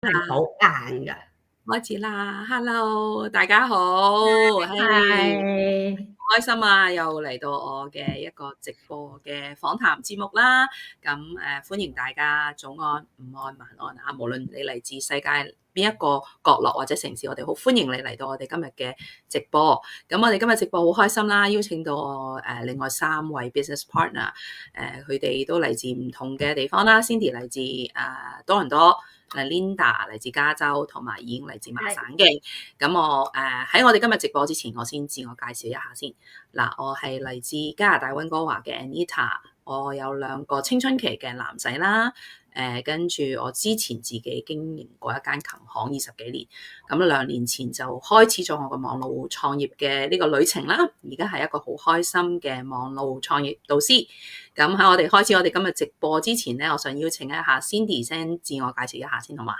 係好硬㗎。開始啦，Hello，大家好，嘿，係。開心啊，又嚟到我嘅一個直播嘅訪談節目啦。咁歡迎大家早安、午安、晚安啊！無論你嚟自世界邊一個角落或者城市，我哋好歡迎你嚟到我哋今日嘅直播。咁我哋今日直播好開心啦，邀請到我另外3位 business partner，佢哋都嚟自唔同嘅地方啦。Cindy 嚟自多倫多。Linda 嚟自加州，同埋已經嚟自麻省嘅。咁我喺我哋今日直播之前，我先自我介紹一下先。嗱，我係嚟自加拿大溫哥華嘅 Anita，我有2個青春期嘅男仔啦。跟住我之前自己經營過一間琴行20幾年，咁2年前就開始咗我個網絡創業嘅呢個旅程啦。而家係一個好開心嘅網絡創業導師。咁喺我哋開始我哋今日直播之前咧，我想邀請一下 Cindy 先自我介紹一下先，好嘛？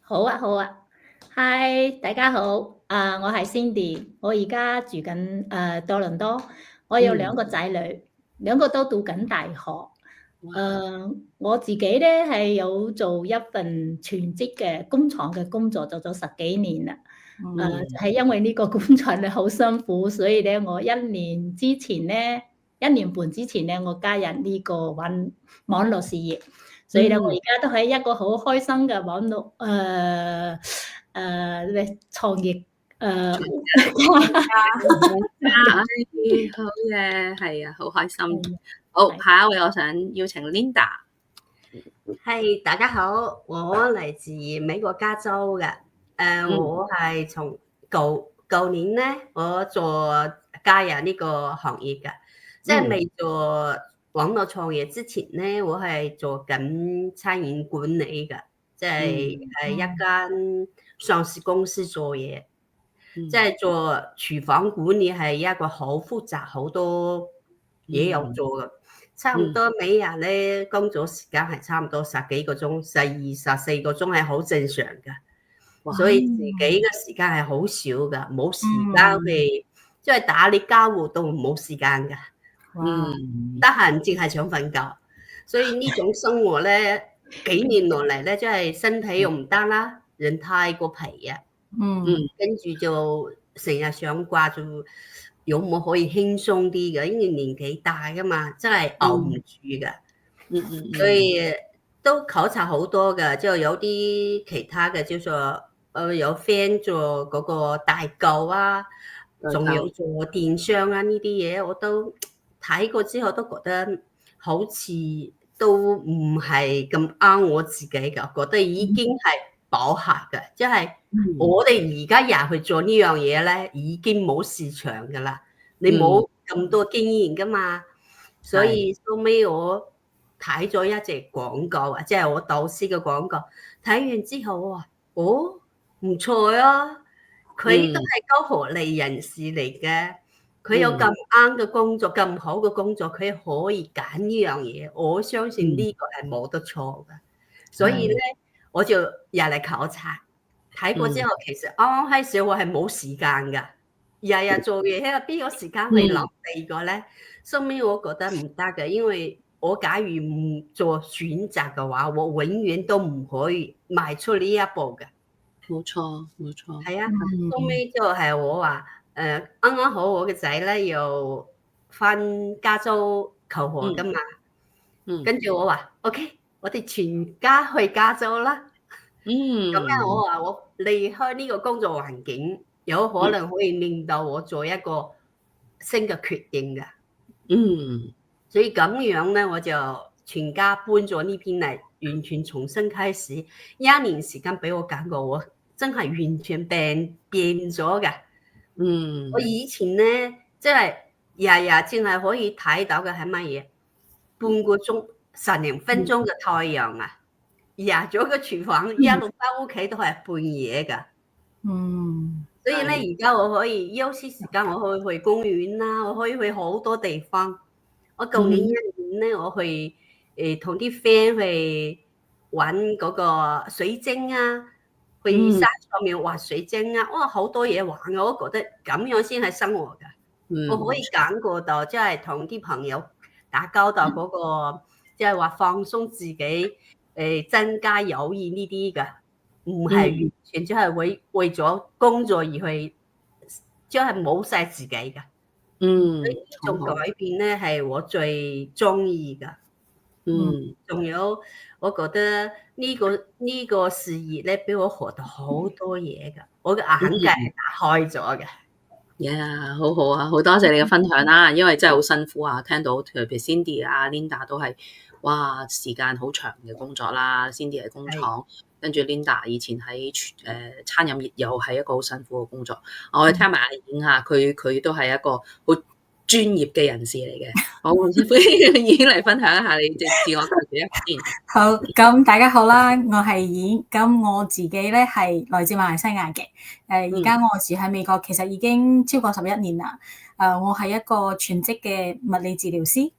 好啊，好啊。Hi，大家好。我係 Cindy，我而家住緊多倫多，我有2個仔女，2個都讀緊大學。我自己咧係有做一份全職嘅工廠嘅工作，做咗10幾年啦。就係因為呢個工作咧好辛苦，所以咧我1年半之前咧，我加入呢個網絡事業，所以咧我而家都喺一個好開心嘅網絡創業好嘅，係啊，好開心。好，下一位我想邀請 Linda。係，大家好，我嚟自美國加州嘅。我係從舊年咧，我加入呢個行業嘅，即係未做網絡創業之前咧，我係做緊餐飲管理嘅，即係喺一間上市公司做嘢，即係做廚房管理係一個好複雜，好多嘢有做嘅。差唔多每日咧工作時間係差唔多10幾個鐘，14個鐘係好正常嘅，所以自己嘅時間係好少噶，冇時間去即係打理家務都冇時間噶，得閒淨係想瞓覺，所以呢種生活咧幾年落嚟咧，即係身體又唔得啦，人太過疲啊，跟住就成日想掛住。有冇可以輕鬆啲嘅？因為年紀大噶嘛，真係熬唔住嘅。所以都考察好多嘅，之後有啲其他嘅叫做有 friend 做嗰個代購啊，仲有做電商啊呢啲嘢，我都睇過之後都覺得好似都唔係咁啱我自己嘅，覺得已經係飽和嘅，即係我哋而家入去做呢樣嘢咧，已經冇市場噶啦，你冇咁多經驗噶嘛，所以後尾我睇咗一隻廣告啊，即係我導師嘅廣告，睇完之後我話哦唔錯啊，佢都係高學歷人士嚟嘅，佢有咁啱嘅工作，咁好嘅工作，佢可以揀呢樣嘢，我相信呢個係冇得錯嘅，所以咧我就入嚟考察，睇過之後其實啱啱開始我係冇時間噶，日日做嘢，邊個時間去諗第二個咧？後尾我覺得唔得嘅，因為我假如唔做選擇嘅話，我永遠都唔可以邁出呢一步嘅。冇錯，冇錯。係啊，後尾就係我話啱啱好我嘅仔咧又翻加州求學噶嘛，跟住我話 OK，我哋全家去加州啦。咁樣我話我離開呢個工作環境，有可能可以令到我做一個新嘅決定嘅。所以咁樣咧，我就全家搬咗呢邊嚟，完全重新開始。1年時間俾我感覺，我真係完全變咗嘅。我以前咧，即係日日淨係可以睇到嘅係乜嘢？半個鐘、10零分鐘嘅太陽啊！入咗個廚房，一路翻屋企都係半夜㗎。所以咧，而家我可以休息時間，我可以去公園啦，我可以去好多地方。我舊年1年咧，我去同啲 friend 去玩嗰個水晶啊，去山上面滑水晶啊，哇，好多嘢玩啊！我覺得咁樣先係生活㗎。我可以感覺到，即係同啲朋友打交道嗰個，即係話放鬆自己，增加友誼呢啲㗎。唔係完全即係為咗工作而去，即係冇晒自己㗎。呢種改變咧係我最中意㗎。仲有我覺得呢個事業咧，俾我學到好多嘢㗎，我嘅眼界係打開咗嘅。好好啊，好多謝你嘅分享啦，因為真係好辛苦啊，聽到譬如 Cindy 啊、Linda 都係哇時間好長嘅工作啦，Cindy 喺工廠，跟住 Linda 以前喺餐飲業又係一個好辛苦嘅工作。我哋聽埋阿演啊，佢都係一個好專業嘅人士嚟嘅。好，歡迎演嚟分享一下你自我介紹一下先。好，咁大家好啦，我係演，咁我自己咧係來自馬來西亞嘅，而家我住喺美國，其實已經超過11年啦。我係一個全職嘅物理治療師。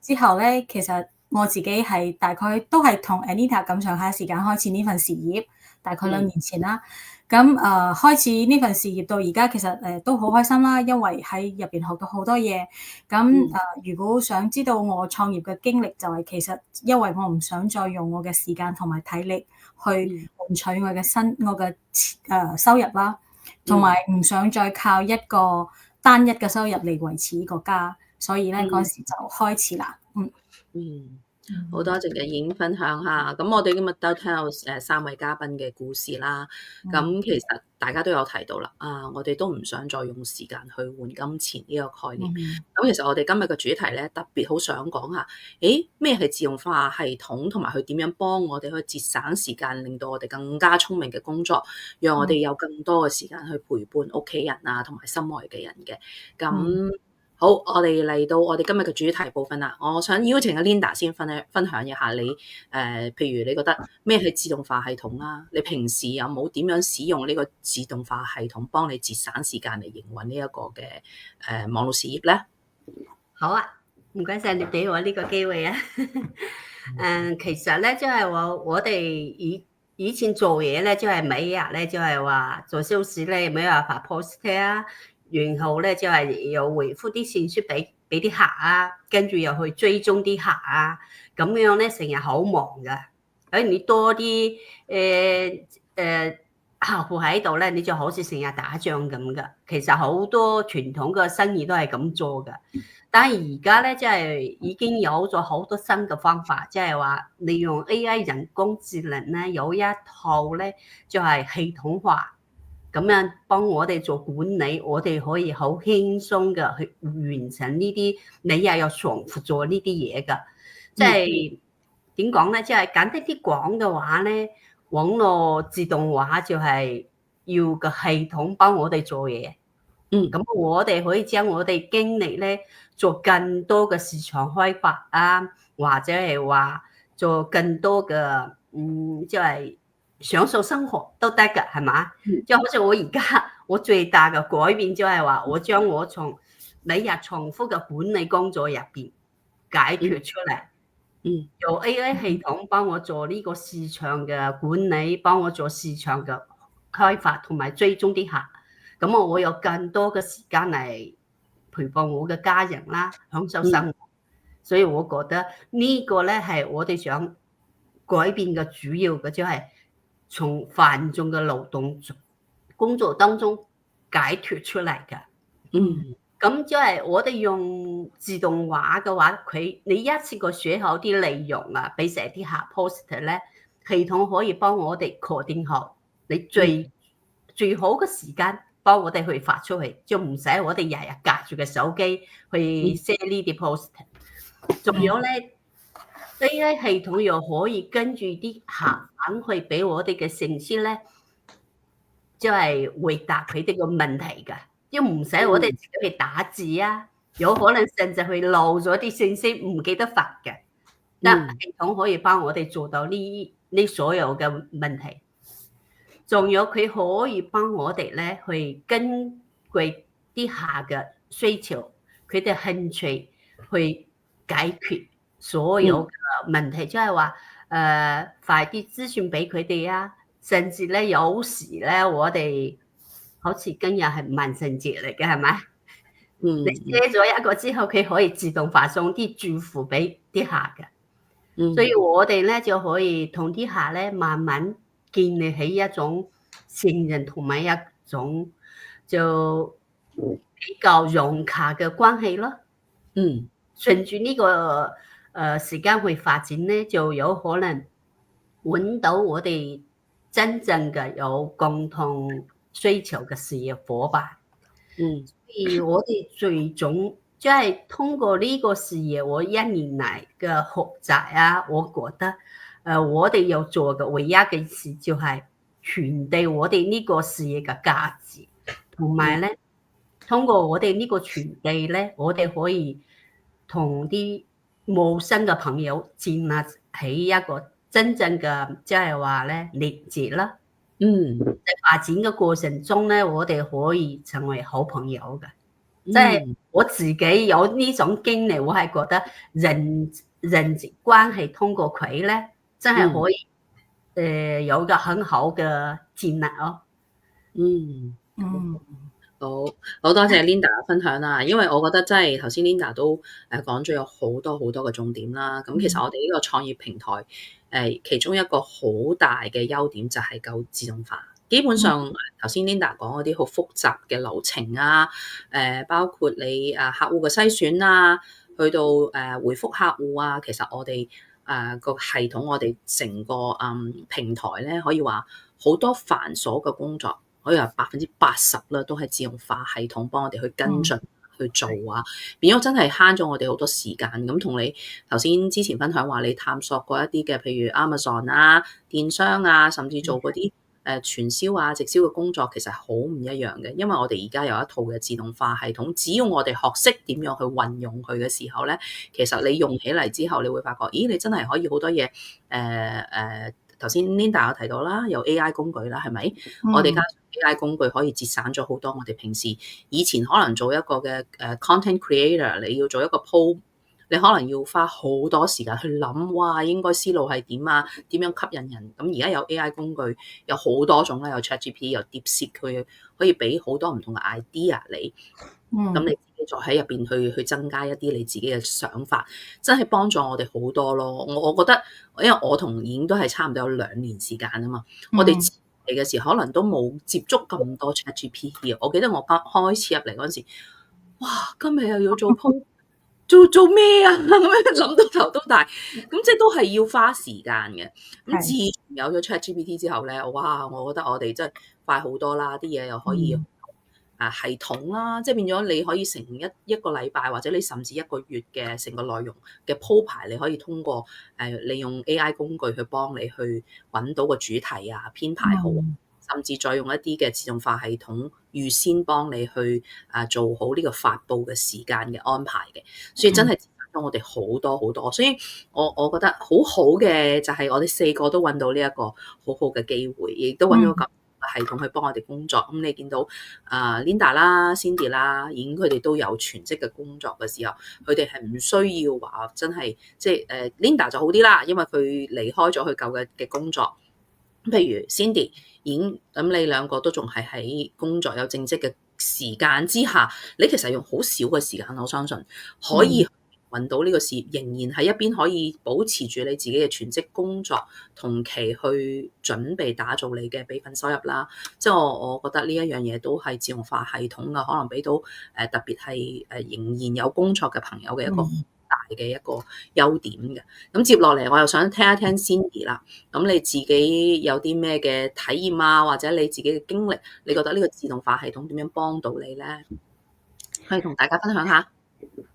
之後咧，其實我自己係大概都係同 Anita 咁上下時間開始呢份事業，大概2年前啦。咁開始呢份事業到而家，其實都好開心啦，因為喺入邊學到好多嘢。咁如果想知道我創業嘅經歷，就係其實因為我唔想再用我嘅時間同埋體力去換取我嘅收入啦，同埋唔想再靠一個單一嘅收入嚟維持呢個家，所以咧嗰時就開始啦。好多謝嘅演分享下，咁我哋今日都聽到3位嘉賓嘅故事啦。咁其實大家都有提到啦，我哋都唔想再用時間去換金錢呢個概念。咁其實我哋今日嘅主題咧，特別好想講下，咩係自動化系統，同埋佢點樣幫我哋去節省時間，令到我哋更加聰明嘅工作，讓我哋有更多嘅時間去陪伴屋企人啊，同埋心愛嘅人嘅。咁好，我哋嚟到我哋今日嘅主題部分啦。我想邀請阿 Linda 先分享一下你譬如你覺得咩係自動化系統啦？你平時有冇點樣使用呢個自動化系統幫你節省時間嚟營運呢一個嘅網絡事業咧？好啊，唔該晒你俾我呢個機會啊。其實咧，即係我哋以前做嘢咧，即係每日咧，即係話做 sales 咧，每日發 post 啊。然後咧，就係又回覆啲信息俾啲客啊，跟住又去追蹤啲客啊，咁樣咧成日好忙噶。咁你多啲客戶喺度咧，你就好似成日打仗咁噶。其實好多傳統嘅生意都係咁做噶，但係而家咧，即係已經有咗好多新嘅方法，即係話利用 AI 人工智能咧，有一套咧就係系統化。咁樣幫我哋做管理，我哋可以好輕鬆嘅去完成呢啲，你又重複做呢啲嘢㗎。即係點講咧？即係簡單啲講嘅話咧，網絡自動化就係要個系統幫我哋做嘢。咁我哋可以將我哋經歷咧做更多嘅市場開發啊，或者係話做更多嘅即係享受生活都得㗎，係嘛？就好似我而家我最大嘅改變就係話，我將我從每日重複嘅管理工作入邊解脫出嚟，由 AI 系統幫我做呢個市場嘅管理，幫我做市場嘅開發同埋追蹤啲客，咁我會有更多嘅時間嚟陪伴我嘅家人啦，享受生活。所以我覺得呢個咧係我哋想改變嘅主要嘅，就係從繁重嘅勞動工作當中解脫出嚟嘅。咁即係我哋用自動化嘅話，你一次過寫好啲內容啊，俾成啲客 post 咧，系統可以幫我哋確定好你最好嘅時間，幫我哋去發出去，就唔使我哋日日隔住個手機去 set 呢啲 post。仲有咧，AI 系統又可以跟住啲客人去俾我哋嘅信息咧，即係回答佢哋個問題㗎。因為唔使我哋自己去打字啊，有可能甚至去漏咗啲信息唔記得發嘅，但系統可以幫我哋做到呢所有嘅問題。仲有佢可以幫我哋咧去根據啲客嘅需求，佢哋興趣去解決所有嘅問題，即係話快啲資訊俾佢哋啊，甚至咧有時咧我哋。好似今日係萬聖節嚟嘅，係咪？你寫咗一個之後，佢可以自動發送啲祝福俾啲客嘅。所以我哋咧就可以同啲客咧慢慢建立起一種信任同埋一種就比較融洽嘅關係咯。順住呢個時間去發展咧，就有可能揾到我哋真正嘅有共同需求嘅事業夥伴。而我哋最終即係通過呢個事業，我1年嚟嘅學習啊，我覺得我哋要做嘅唯一嘅事就係傳遞我哋呢個事業嘅價值，同埋咧通過我哋呢個傳遞咧，我哋可以同啲陌生嘅朋友建立起一個真正嘅即係話咧連結啦。喺發展嘅過程中咧，我哋可以成為好朋友嘅。即係我自己有呢種經歷，我係覺得人際關係通過佢咧，真係可以有個很好嘅建立咯。好多謝 Linda 嘅分享啦，因為我覺得真係頭先 Linda 都講咗有好多嘅重點啦。咁其實我哋呢個創業平台其中一個好大嘅優點就係夠自動化。基本上頭先 Linda 講嗰啲好複雜嘅流程啊，包括你客戶嘅篩選啊，去到回覆客戶啊，其實我哋個系統，我哋成個平台咧，可以話好多繁瑣嘅工作，可以話80%啦，都係自動化系統幫我哋去跟進去做啊，變咗真係慳咗我哋好多時間。咁同你頭先之前分享話，你探索過一啲嘅，譬如 Amazon 啊、電商啊，甚至做嗰啲傳銷啊、直銷嘅工作，其實好唔一樣嘅。因為我哋而家有一套嘅自動化系統，只要我哋學識點樣去運用佢嘅時候咧，其實你用起嚟之後，你會發覺，咦，你真係可以好多嘢頭先 Linda 有提到啦，有 AI 工具啦，係咪？我哋加上 AI 工具可以節省咗好多我哋平時以前可能做一個嘅content creator， 你要做一個 post， 你可能要花好多時間去諗，哇，應該思路係點啊？點樣吸引人？咁而家有 AI 工具，有好多種啦，有 ChatGPT， 有 DeepSeek， 佢可以俾好多唔同嘅 idea 你。咁你自己再喺入邊去增加一啲你自己嘅想法，真係幫助我哋好多咯。我覺得，因為我同已經都係差唔多有2年時間啊嘛，我哋嚟嘅時候可能都冇接觸咁多 ChatGPT。我記得我剛開始入嚟嗰陣時，哇！今日又要做 post， 做咩啊？咁樣諗到頭都大，咁即係都係要花時間嘅。咁自從有咗 ChatGPT 之後咧，哇！我覺得我哋真係快好多啦，啲嘢又可以。系統啦，即係變咗你可以成一個禮拜或者你甚至1個月嘅成個內容嘅鋪排，你可以通過利用 AI 工具去幫你去揾到個主題啊，編排好，甚至再用一啲嘅自動化系統預先幫你去做好呢個發佈嘅時間嘅安排嘅，所以真係節省咗我哋好多好多。所以我覺得好好嘅就係我哋4個都揾到呢一個好好嘅機會，亦都揾到個系統去幫我哋工作。咁你見到Linda 啦、Cindy 啦，已經佢哋都有全職嘅工作嘅時候，佢哋係唔需要話真係即係Linda 就好啲啦，因為佢離開咗佢舊嘅工作。譬如 Cindy 已經咁，你2個都仲係喺工作有正職嘅時間之下，你其實用好少嘅時間，我相信可以揾到呢個事業，仍然係一邊可以保持住你自己嘅全職工作，同期去準備打造你嘅備份收入啦。即係我覺得呢一樣嘢都係自動化系統嘅，可能俾到特別係仍然有工作嘅朋友嘅一個大嘅一個優點嘅。咁接落嚟我又想聽一聽 Cindy 啦。咁你自己有啲咩嘅體驗啊，或者你自己嘅經歷，你覺得呢個自動化系統點樣幫到你咧？可以同大家分享下。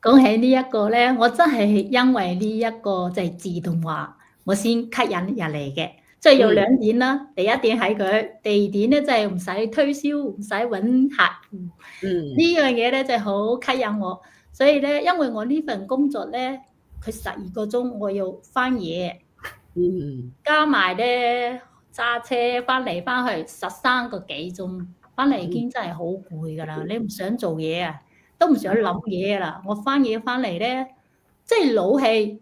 講起呢一個咧，我真係因為呢一個就係自動化，我先吸引入嚟嘅。即係有2點啦，第一點係佢，第2點咧就係唔使推銷，唔使揾客戶。呢樣嘢咧就係好吸引我。所以咧，因為我呢份工作咧，佢12個鐘我要翻嘢，加埋咧揸車翻嚟翻去13個幾鐘，翻嚟已經真係好攰噶啦。你唔想做嘢啊？都唔想諗嘢啦，我翻嘢翻嚟咧，即係腦氣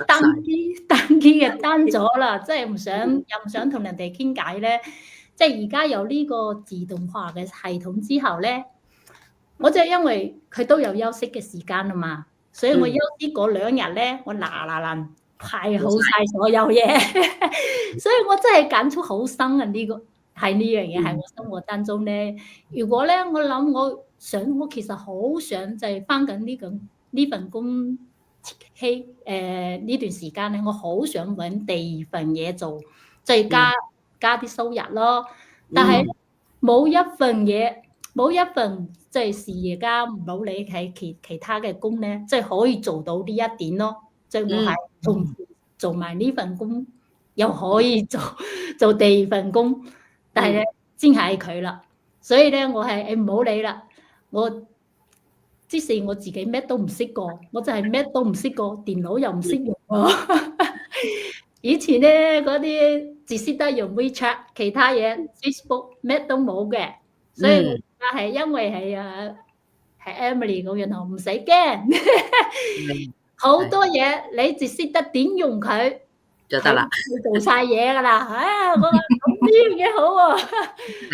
單機嘅單咗啦，即係唔想又唔想同人哋傾偈咧。即係而家有呢個自動化嘅系統之後咧，我就因為佢都有休息嘅時間啊嘛，所以我休息嗰2日咧，我嗱排好晒所有嘢，所以我真係感觸好深啊！呢個係呢樣嘢喺我生活當中咧。如果咧，我諗我其實好想就係翻緊呢份工呢段時間咧，我好想揾第二份嘢做，即係加啲收入咯。但係冇一份即係事業家唔好理係其他嘅工咧，即係可以做到呢一點咯。即係我係同時做埋呢份工，又可以做第二份工，但係咧先係佢啦。所以咧，我係唔好理啦。即使我自己咩都唔識過，我就係咩都唔識過，電腦又唔識用喎。以前咧嗰啲只識得用 WeChat， 其他嘢 Facebook 咩都冇嘅，所以我而家係因為係 Emily 咁樣，唔使驚。好多嘢你只識得點用佢就得啦，做晒嘢噶啦。我話咁呢樣嘢好喎，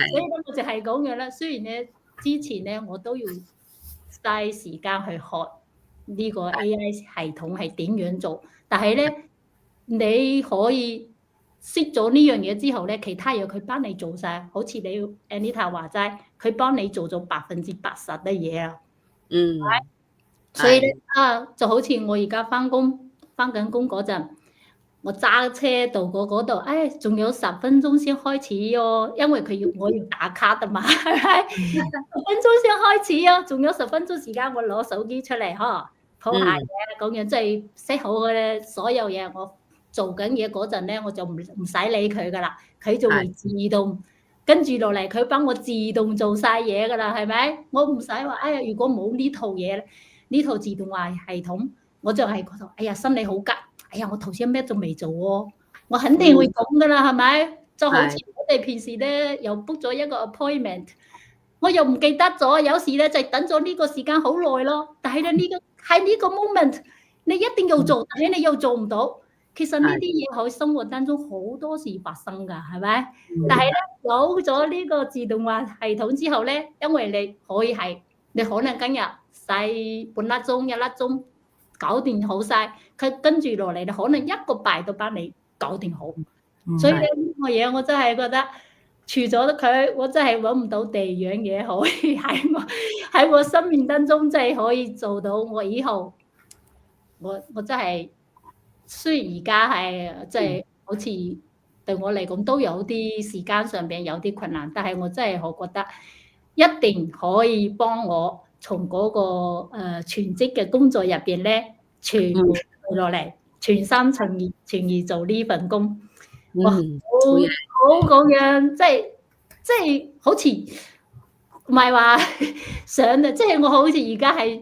所以咧我就係咁樣啦。雖然咧之前咧我都要嘥時間去學呢個 AI 系統係點樣做，但係咧你可以識咗呢樣嘢之後咧，其他嘢佢幫你做晒，好似你 Anita 話齋，佢幫你做咗80%嘅嘢啊。所以咧就好似我而家翻緊工嗰陣，我揸車到嗰度，仲有10分鐘先開始喎，因為我要打卡啊嘛，係咪？10分鐘先開始啊，仲有10分鐘時間，我攞手機出嚟鋪下嘢咁樣，即係 set 好嘅所有嘢。我做緊嘢嗰陣咧，我就唔使理佢噶啦，佢就會自動跟住落嚟，佢幫我自動做晒嘢噶啦，係咪？我唔使話，如果冇呢套嘢咧。呢套自動化系統，我就係嗰度，心理好急，我頭先咩都未做喎，我肯定會咁噶啦，係咪？就好似我哋平時咧又 book 咗一個 appointment， 我又唔記得咗，有時咧就等咗呢個時間好耐咯。但係咧喺呢個 moment， 你一定要做，但係你又做唔到。其實呢啲嘢喺生活當中好多時發生㗎，係咪？但係咧有咗呢個自動化系統之後咧，因為你可能今日使半粒鐘、1粒鐘搞掂好晒，佢跟住落嚟，你可能一個拜都幫你搞掂好。所以呢個嘢我真係覺得，除咗佢，我真係揾唔到第二樣嘢可以喺我生命當中，真係可以做到我以後。我真係雖然而家係即係好似對我嚟講都有啲時間上邊有啲困難，但係我真係覺得一定可以幫我。從嗰個全職嘅工作入邊咧，全部落嚟，全心全意做呢份工，哇！好咁樣，即係好似唔係話想啊，即係我好似而家係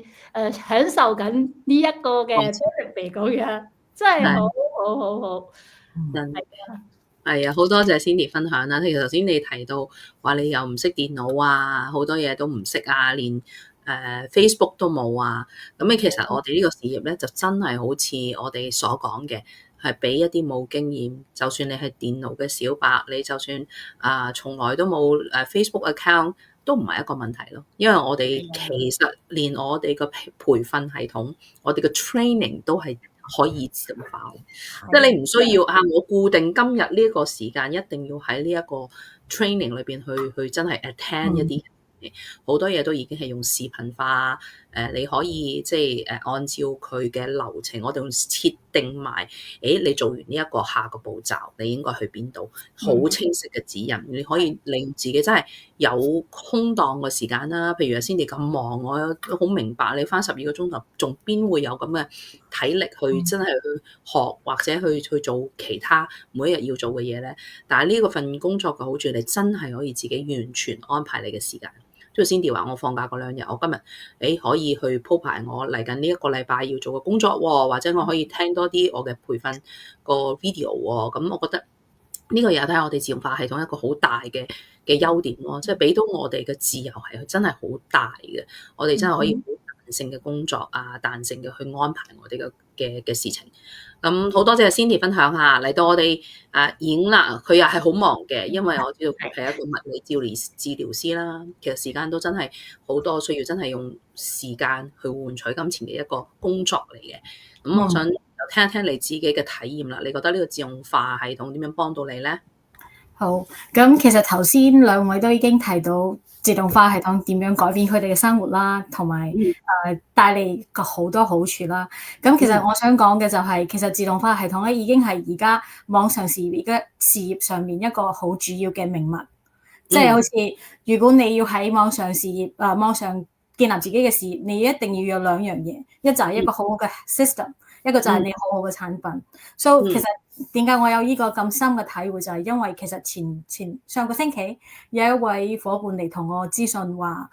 享受緊呢一個嘅 benefit 咁樣，真係好。係啊，好多謝 Cindy 分享啦。其實頭先你提到話你又唔識電腦啊，好多嘢都唔識啊，連Facebook 都冇啊，咁其實我哋呢個事業咧就真係好似我哋所講嘅，係俾一啲冇經驗，就算你係電腦嘅小白，你就算從來都冇Facebook account 都唔係一個問題咯，因為我哋其實連我哋個培訓系統，我哋嘅 training 都係可以自動化嘅，即係你唔需要我固定今日呢個時間一定要喺呢一個 training 裏邊去真係 attend 一啲。好多嘢都已經係用視頻化，你可以即係按照佢嘅流程，我哋用設定埋，你做完呢一個下個步驟，你應該去邊度，好清晰嘅指引，你可以令自己真係有空檔嘅時間啦。譬如先你咁忙，我都好明白你返12個鐘頭，仲邊會有咁嘅體力去真係去學或者去做其他每一日要做嘅嘢咧？但係呢個份工作嘅好處，你真係可以自己完全安排你嘅時間。即係 Cindy 話我放假嗰2日，我今日可以去鋪排我嚟緊呢一個禮拜要做嘅工作喎，或者我可以聽多啲我嘅培訓個 video 喎。咁我覺得呢個又睇下我哋自動化系統一個好大嘅優點咯，即係俾到我哋嘅自由係真係好大嘅，我哋真係可以好彈性嘅工作啊，彈性嘅去安排我哋嘅事情。咁好多謝 Cindy 分享下，嚟到我哋演啦，佢又係好忙嘅，因為我知道佢係一個物理治療師啦，其實時間都真係好多，需要真係用時間去換取金錢嘅一個工作嚟嘅。咁我想有聽一聽你自己嘅體驗啦。你覺得呢個自動化系統點樣幫到你咧？好，咁其實頭先兩位都已經提到自動化系統點樣改變佢哋嘅生活啦，同埋帶嚟個好多好處啦。咁其實我想講嘅就係，其實自動化系統咧已經係而家網上事業上面一個好主要嘅命脈。即係好似如果你要喺網上事業網上建立自己嘅事業，你一定要有兩樣嘢，一就係一個好好嘅 system，一個就係你好好嘅產品。所以其實點解我有呢個咁深嘅體會，就係因為其實上個星期有一位夥伴嚟同我諮詢話，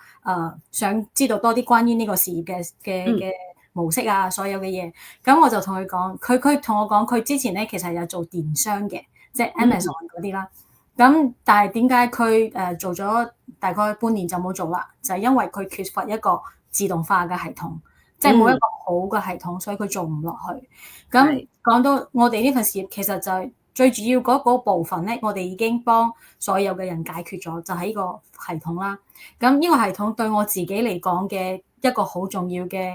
想知道多啲關於呢個事業嘅模式啊，所有嘅嘢。咁我就同佢講，佢同我講，佢之前咧其實有做電商嘅，即係 Amazon 嗰啲啦。咁但係點解佢做咗大概半年就冇做啦？就係因為佢缺乏一個自動化嘅系統，即係冇一個好嘅系統，所以佢做唔落去。咁講到我哋呢份事業，其實就係最主要嗰部分咧，我哋已經幫所有嘅人解決咗，就係呢個系統啦。咁呢個系統對我自己嚟講嘅一個好重要嘅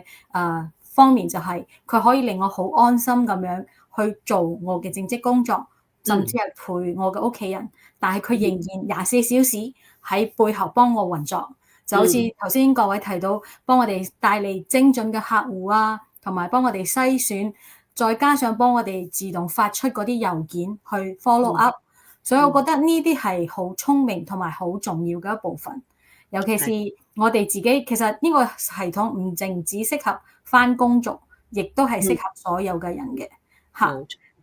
方面，就係佢可以令我好安心咁樣去做我嘅正職工作，甚至係陪我嘅屋企人。但係佢仍然24小時喺背後幫我運作，就好似頭先各位提到，幫我哋帶嚟精準嘅客戶啊，同埋幫我哋篩選，再加上幫我哋自動發出嗰啲郵件去 follow up。所以我覺得呢啲係好聰明同埋好重要嘅一部分。尤其是我哋自己，其實呢個系統唔淨只適合返工族，亦都係適合所有嘅人嘅嚇。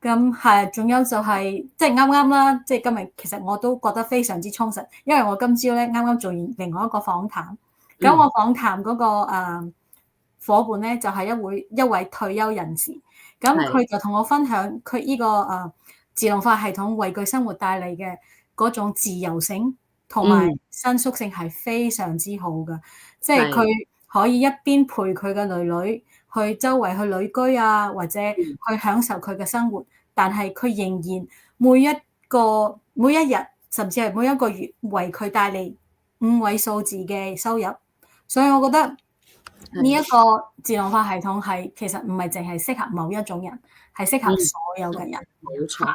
咁係，仲有就係即係啱啱啦，即係今日其實我都覺得非常之充實，因為我今朝咧啱啱做完另外一個訪談，咁我訪談嗰個夥伴咧就係一位退休人士，咁佢就同我分享佢呢個自動化系統為佢生活帶嚟嘅嗰種自由性同埋伸縮性係非常之好嘅，即係佢可以一邊陪佢嘅女女去周圍去旅居啊，或者去享受佢嘅生活，但係佢仍然每一日，甚至係每一個月為佢帶嚟5位數字嘅收入。所以我覺得呢一個自動化系統係其實唔係淨係適合某一種人，係適合所有嘅人。冇錯，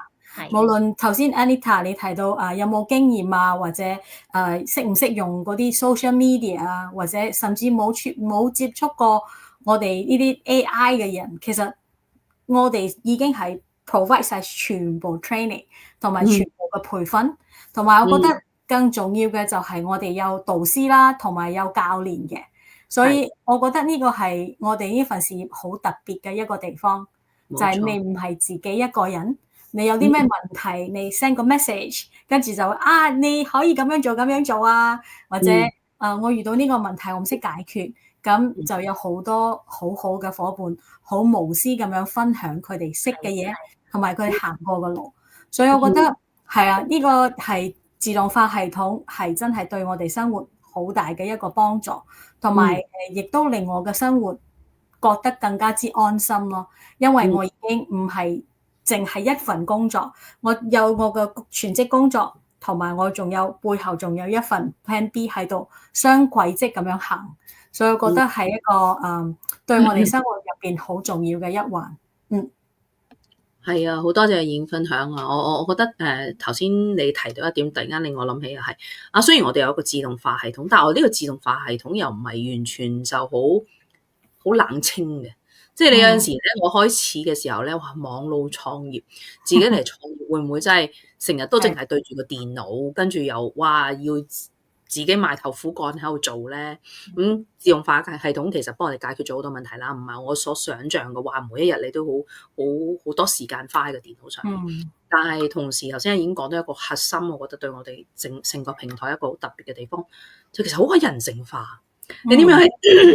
無論頭先 Anita 你提到有冇經驗啊，或者識唔識用嗰啲 social media 啊，或者甚至冇接觸過我哋呢啲 AI 嘅人，其實我哋已經係 provide 晒全部 training 同埋全部嘅培訓，同埋我覺得更重要嘅就係我哋有導師啦，同埋有教練嘅，所以我覺得呢個係我哋呢份事業好特別嘅一個地方，就係你唔係自己一個人，你有啲咩問題，你 send 個 message， 跟住就你可以咁樣做啊，或者我遇到呢個問題我唔識解決。咁就有好多好好嘅夥伴，好無私咁樣分享佢哋識嘅嘢，同埋佢哋行過嘅路。所以我覺得係啊，呢個係自動化系統係真係對我哋生活好大嘅一個幫助，同埋亦都令我嘅生活覺得更加之安心咯。因為我已經唔係淨係一份工作，我有我嘅全職工作，同埋我仲有背後仲有一份 Plan B 喺度雙軌跡咁樣行。所以我覺得係一個對我哋生活入邊好重要嘅一環。係啊，好多謝燕分享啊！我覺得頭先你提到一點，突然間令我諗起又係雖然我哋有一個自動化系統，但係我呢個自動化系統又唔係完全就好冷清嘅。即係你有陣時咧，我開始嘅時候咧，話網路創業，自己嚟創業會唔會真係成日都淨係對住個電腦，跟住又要自己埋頭苦幹喺度做咧？自動化系統其實幫我哋解決咗好多問題啦，唔係我所想像嘅話，每一日你都好多時間花喺個電腦上面。但係同時頭先已經講到一個核心，我覺得對我哋成個平台一個好特別嘅地方，就其實好可人性化。你點樣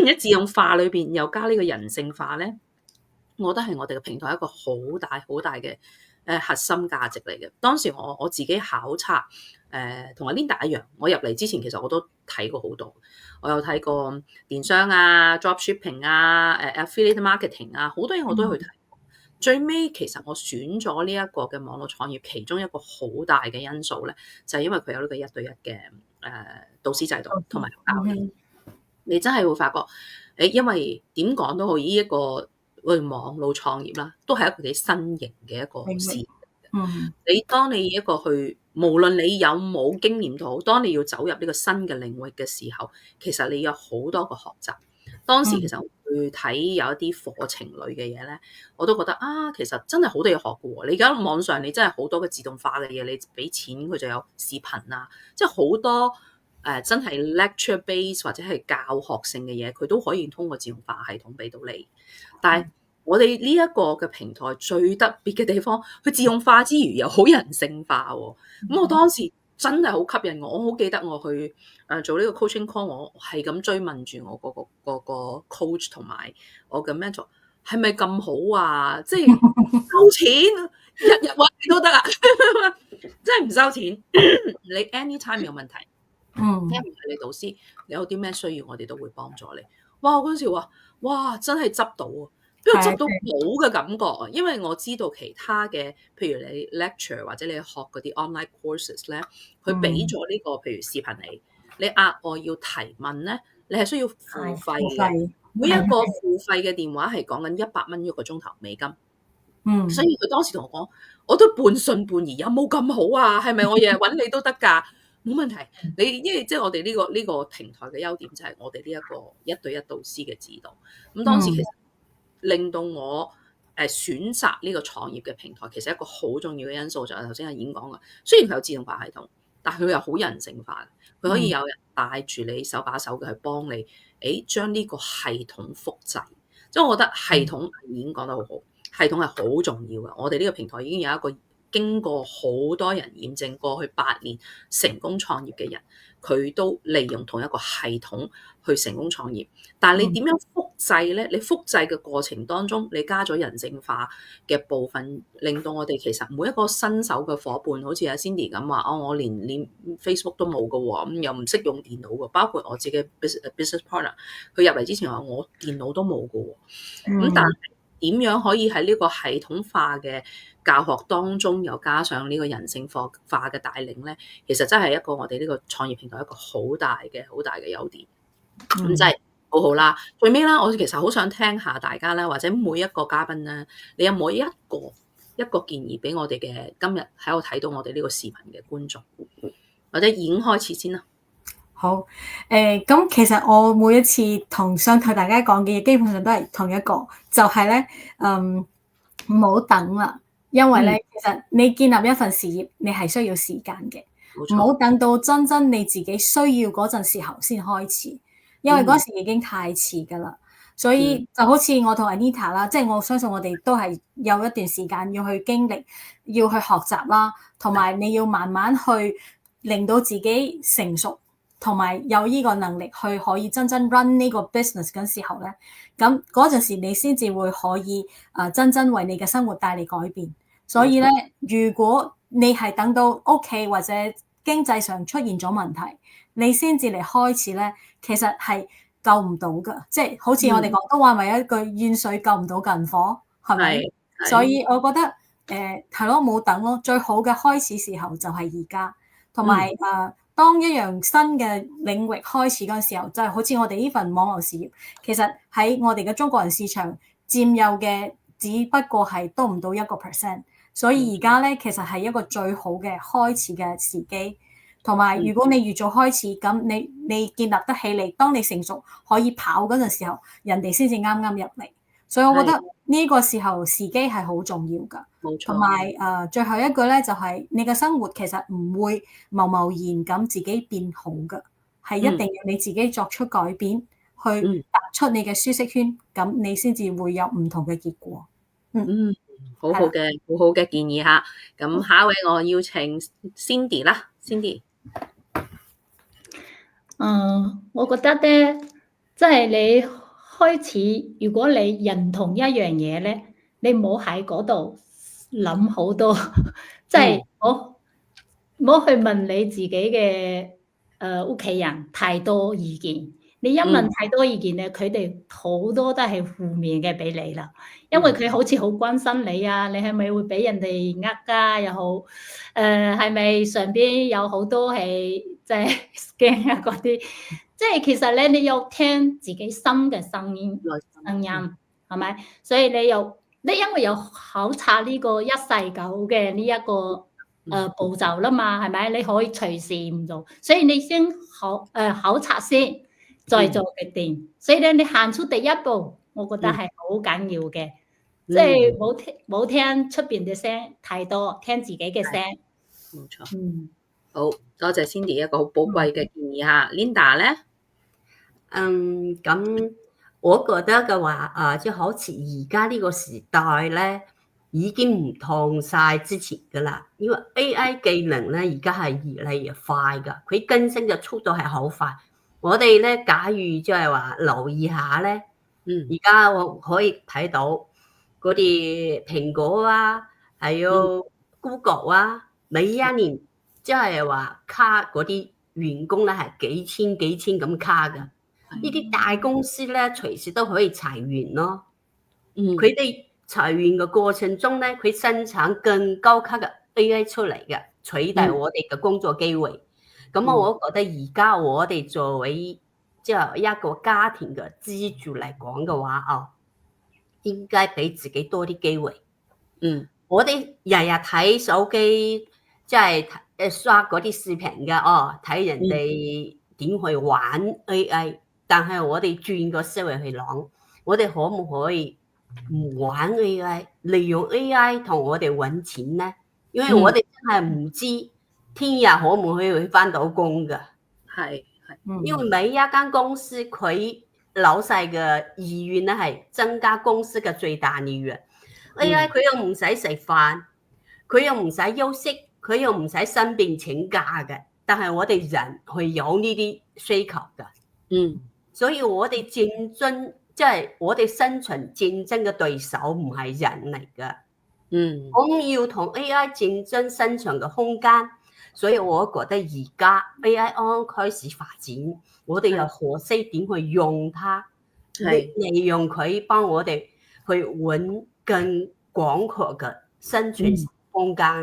喺自動化裏邊又加呢個人性化咧？我覺得係我哋嘅平台一個好大嘅核心價值嚟嘅。當時我自己考察同阿 Linda 一樣，我入嚟之前其實我都睇過好多，我有睇過電商啊、dropshipping 啊、affiliate marketing 啊，好多嘢我都去睇過。最尾其實我選咗呢一個嘅網絡創業，其中一個好大嘅因素咧，就係因為佢有呢個1對1嘅導師制度同埋教練。你真係會發覺，因為點講都好，呢一個網絡創業啦，都係一個幾新型嘅一個事。當你一個無論你有冇經驗都好，當你要走入呢個新嘅領域嘅時候，其實你有好多個學習。當時其實我去睇有一啲課程類嘅嘢咧，我都覺得其實真係好多嘢學嘅喎。你而家網上你真係好多嘅自動化嘅嘢，你俾錢佢就有視頻啊，即係好多真係 lecture base 或者係教學性嘅嘢，佢都可以通過自動化系統俾到你。但係我哋呢一個嘅平台最特別嘅地方，佢自動化之餘又好人性化喎。咁我當時真係好吸引我，我好記得我去做呢個 coaching call， 我係咁追問住我嗰個 coach 同埋我嘅 mentor 係咪咁好啊？即係收錢，日日揾你都得啊！真係唔收錢，你 anytime 有問題，聽唔係你導師，你有啲咩需要，我哋都會幫助你。哇！嗰陣時話，哇，真係執到啊！邊度執到好嘅感覺啊？因為我知道其他嘅，譬如你 lecture 或者你學嗰啲 online courses 咧，佢俾咗呢個譬如視頻你額外要提問咧，你係需要付費嘅。每一個付費嘅電話係講緊100蚊一個鐘頭美金。所以佢當時同我講，我都半信半疑，有冇咁好啊？係咪我日日揾你都得㗎？冇問題。你因為即係我哋呢個平台嘅優點就係我哋呢一個1對1導師嘅指導。咁當時其實令到我選擇呢個創業嘅平台，其實一個好重要嘅因素就係頭先阿演講嘅。雖然佢有自動化系統，但係佢又好人性化，佢可以有人帶住你手把手嘅去幫你，將呢個系統複製。即係我覺得系統演講得好好，系統係好重要嘅。我哋呢個平台已經有一個經過好多人驗證，過去8年成功創業嘅人，佢都利用同一個系統去成功創業。但係你點樣複製呢？你複製嘅過程當中，你加咗人性化嘅部分，令到我哋其實每一個新手嘅伙伴，好似阿 Cindy 咁話，我連 Facebook 都冇嘅喎，咁又唔識用電腦嘅。包括我自己 business partner， 佢入嚟之前話我電腦都冇嘅喎。咁但係點樣可以喺呢個系統化嘅教學當中，又加上呢個人性化嘅帶領咧？其實真係一個我哋呢個創業平台一個好大嘅優點。咁真係好好啦。最尾啦，我其實好想聽下大家咧，或者每一個嘉賓咧，你有冇一個建議俾我哋嘅今日喺度睇到我哋呢個視頻嘅觀眾，或者已經開始先啦。好，咁其實我每一次想同大家講嘅嘢，基本上都係同一個，就係咧，唔好等啦，因為咧，其實你建立一份事業，你係需要時間嘅，唔好等到真你自己需要嗰陣時候先開始，因為嗰時已經太遲㗎啦。所以就好似我同 Anita 啦，即係我相信我哋都係有一段時間要去經歷，要去學習啦，同埋你要慢慢去令到自己成熟。同埋有呢個能力去可以真 run 呢個 business 嗰時候咧，咁嗰陣時你先至會可以真為你嘅生活帶嚟改變。所以咧，如果你係等到屋企或者經濟上出現咗問題，你先至嚟開始咧，其實係救唔到噶。即係好似我哋廣東話咪有一句遠水救唔到近火，係咪？所以我覺得係咯，冇等咯，最好嘅開始時候就係而家，同埋當一樣新嘅領域開始嗰時候，就係好似我哋呢份網絡事業，其實喺我哋嘅中國人市場佔有嘅只不過係都唔到1%，所以而家咧其實係一個最好嘅開始嘅時機。同埋如果你越早開始，咁你建立得起嚟，當你成熟可以跑嗰陣時候，人哋先至啱啱入嚟。所以我覺得呢個時候時機係好重要㗎。冇錯。同埋最後一句咧，就係你嘅生活其實唔會貿貿然咁自己變好㗎，係一定要你自己作出改變，去踏出你嘅舒適圈，咁你先至會有唔同嘅結果。好好嘅建議嚇。咁下一位我邀請 Cindy 啦 ，Cindy。我覺得咧，即係你開始，如果你認同一樣嘢咧，你唔好喺嗰度諗好多，即係唔好去問你自己嘅屋企人太多意見。你一問太多意見咧，佢哋好多都係負面嘅俾你啦。因為佢好似好關心你啊，你係咪會俾人哋呃又好？係咪上邊有好多係即係 scam 嗰啲？即係其實咧，你要聽自己心嘅聲音，係咪？所以你因為有考察呢個149嘅呢一個步驟啦嘛，係咪？你可以隨時唔做，所以你先考察先，再做決定。所以咧，你行出第一步，我覺得係好緊要嘅，即係冇聽出邊嘅聲太多，聽自己嘅聲。冇錯。好多謝 Cindy 一個好寶貴嘅建議嚇。Linda 咧，咁我覺得嘅話，即係好似而家呢個時代咧，已經唔同晒之前噶啦。因為 AI 技能咧，而家係越嚟越快噶，佢更新嘅速度係好快。我哋咧，假如即係話留意下咧，而家我可以睇到嗰啲蘋果啊，係有 Google 啊，每一年即係話卡嗰啲員工咧係幾千咁卡噶。呢啲大公司咧，隨時都可以裁員咯。佢哋裁員嘅過程中咧，佢生產更高級嘅 AI 出嚟嘅，取代我哋嘅工作機會。咁我覺得而家我哋作為即係一個家庭嘅支柱嚟講嘅話，應該俾自己多啲機會。我哋日日睇手機，即係刷嗰啲視頻嘅，睇人哋點去玩 AI。但係我哋轉個思維去諗，我哋可唔可以唔玩 AI， 利用 AI 同我哋揾錢呢？因為我哋真係唔知聽日可唔可以返到工㗎。因為每一間公司佢老細嘅意願咧係增加公司嘅最大利潤。AI 佢又唔使食飯，佢又唔使休息，佢又唔使生病請假嘅。但係我哋人係有呢啲需求㗎。所以我哋競爭，即係我哋生存競爭嘅對手唔係人嚟㗎。我們要同 AI 競爭生存嘅空間。所以我覺得而家 AI 啱啱開始發展，我哋又學識點去用它，利用佢幫我哋去揾更廣闊嘅生存空間。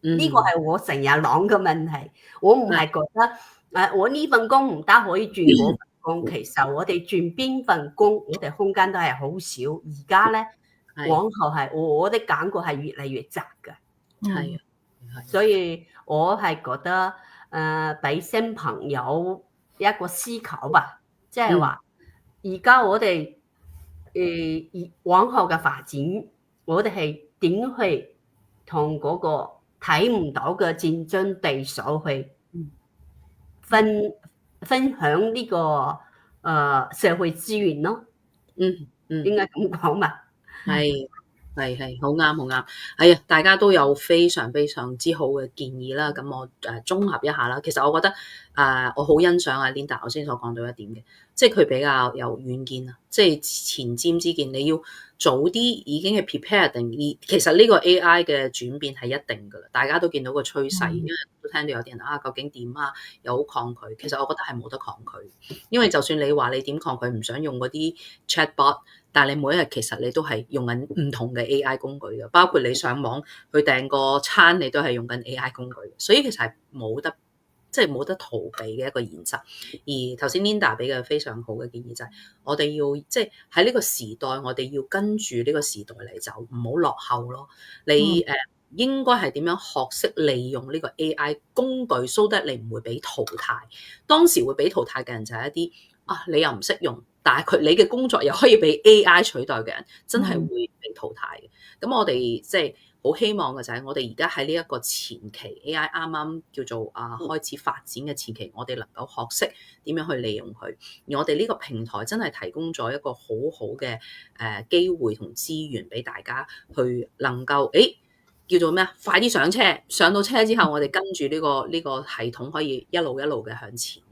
呢個係我成日諗嘅問題。我唔係覺得我呢份工唔得可以轉嗰份工，其實我哋轉邊份工，我哋空間都係好少。而家咧，往後係我的感覺係越嚟越窄嘅。所以我係覺得俾新朋友一個思考吧，即係話而家我哋往後嘅發展，我哋係點去同嗰個睇唔到嘅競爭對手去分享呢個社會資源咯。應該咁講嘛？係，好啱，好啱。係啊，大家都有非常非常之好嘅建議啦。咁我綜合一下啦。其實我覺得我好欣賞阿 Linda 頭先所講到一點嘅，即係佢比較有遠見啊，即係前瞻之見。你要早啲已經係 prepare 定義，其實呢個 AI 嘅轉變係一定噶啦。大家都見到個趨勢，因為都聽到有啲人究竟點啊，又好抗拒。其實我覺得係冇得抗拒，因為就算你話你點抗拒，唔想用嗰啲 chatbot。但係你每一日其實你都係用緊唔同嘅 AI 工具嘅，包括你上網去訂個餐，你都係用緊 AI 工具，所以其實係冇得逃避嘅一個現實。而頭先 Linda 俾嘅非常好嘅建議就係，我哋要即係喺呢個時代，我哋要跟住呢個時代嚟走，唔好落後咯。你應該係點樣學識利用呢個 AI 工具，so that你唔會俾淘汰。當時會俾淘汰嘅人就係一啲你又唔識用，但係你嘅工作又可以俾 AI 取代嘅人，真係會被淘汰嘅。咁我哋即係好希望嘅就係我哋而家喺呢一個前期 AI 啱啱叫做開始發展嘅前期，我哋能夠學識點樣去利用佢。而我哋呢個平台真係提供咗一個好好嘅機會同資源俾大家去能夠叫做咩啊？快啲上車，上到車之後，我哋跟住呢個系統可以一路一路嘅向前。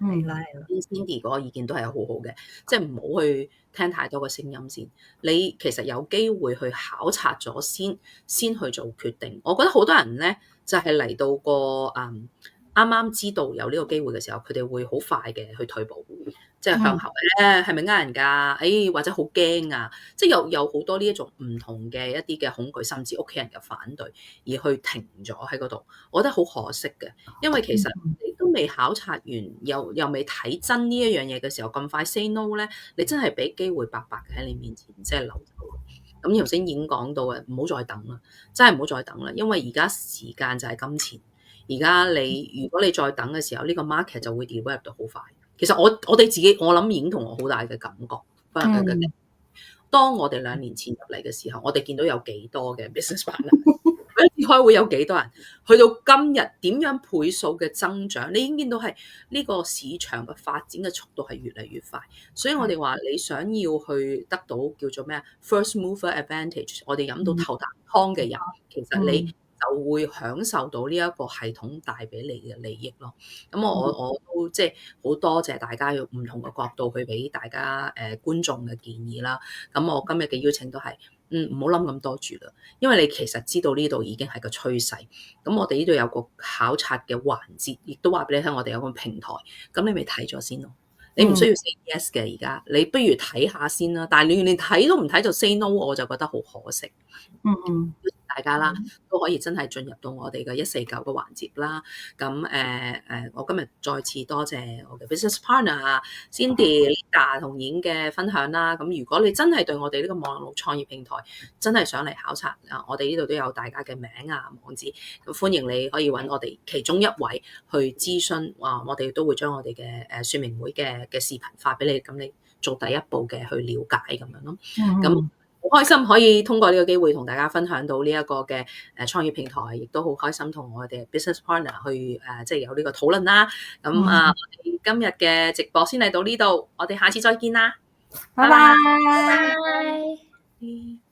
係啦，Cindy 嗰個意見都係好好嘅，即係唔好去聽太多嘅聲音先。你其實有機會去考察咗先去做決定。我覺得好多人咧就係嚟到個啱啱知道有呢個機會嘅時候，佢哋會好快嘅去退步，即係向後係咪呃人㗎？或者好驚啊！即係有好多呢一種唔同嘅一啲嘅恐懼，甚至屋企人嘅反對，而去停咗喺嗰度。我覺得好可惜嘅，因為其實你都都未考察完，又未睇真呢一樣嘢嘅時候，咁快 say no 咧，你真係俾機會白白喺你面前即係流走。咁頭先已經講到嘅，唔好再等啦，真係唔好再等啦，因為而家時間就係金錢。而家如果你再等嘅時候，呢個 market 就會 develop 到好快。其實我哋自己，我諗已經同我好大嘅感覺。當我哋2年前入嚟嘅時候，我哋見到有幾多嘅 business partner，一次開會有幾多人，去到今日點樣倍數嘅增長，你已經見到係呢個市場嘅發展嘅速度係越嚟越快。所以我哋話你想要去得到叫做咩啊 first mover advantage， 我哋飲到頭啖湯嘅人，其實你就會享受到呢一個系統帶俾你嘅利益咯。咁我都即係好多謝大家用唔同嘅角度去俾大家觀眾嘅建議啦。咁我今日嘅邀請都係唔好諗咁多住啦，因為你其實知道呢度已經係個趨勢。咁我哋呢度有個考察嘅環節，亦都話俾你聽，我哋有個平台。咁你咪睇咗先咯。你唔需要 say yes 嘅，而家你不如睇下先啦。但係你連睇都唔睇就 say no， 我就覺得好可惜。大家啦，都可以真係進入到我哋嘅149嘅環節啦。咁我今日再次多謝我嘅 business partner Cindy、Linda 同演嘅分享啦。咁如果你真係對我哋呢個網絡創業平台真係想嚟考察啊，我哋呢度都有大家嘅名啊、網址，咁歡迎你可以揾我哋其中一位去諮詢。我哋都會將我哋嘅說明會嘅視頻發俾你，咁你做第一步嘅去了解咁樣咯。咁好開心可以通過呢個機會同大家分享到呢一個嘅創業平台，亦都好開心同我哋 business partner 去即係有呢個討論啦。咁我哋今日嘅直播先嚟到呢度，我哋下次再見啦，拜拜。拜拜。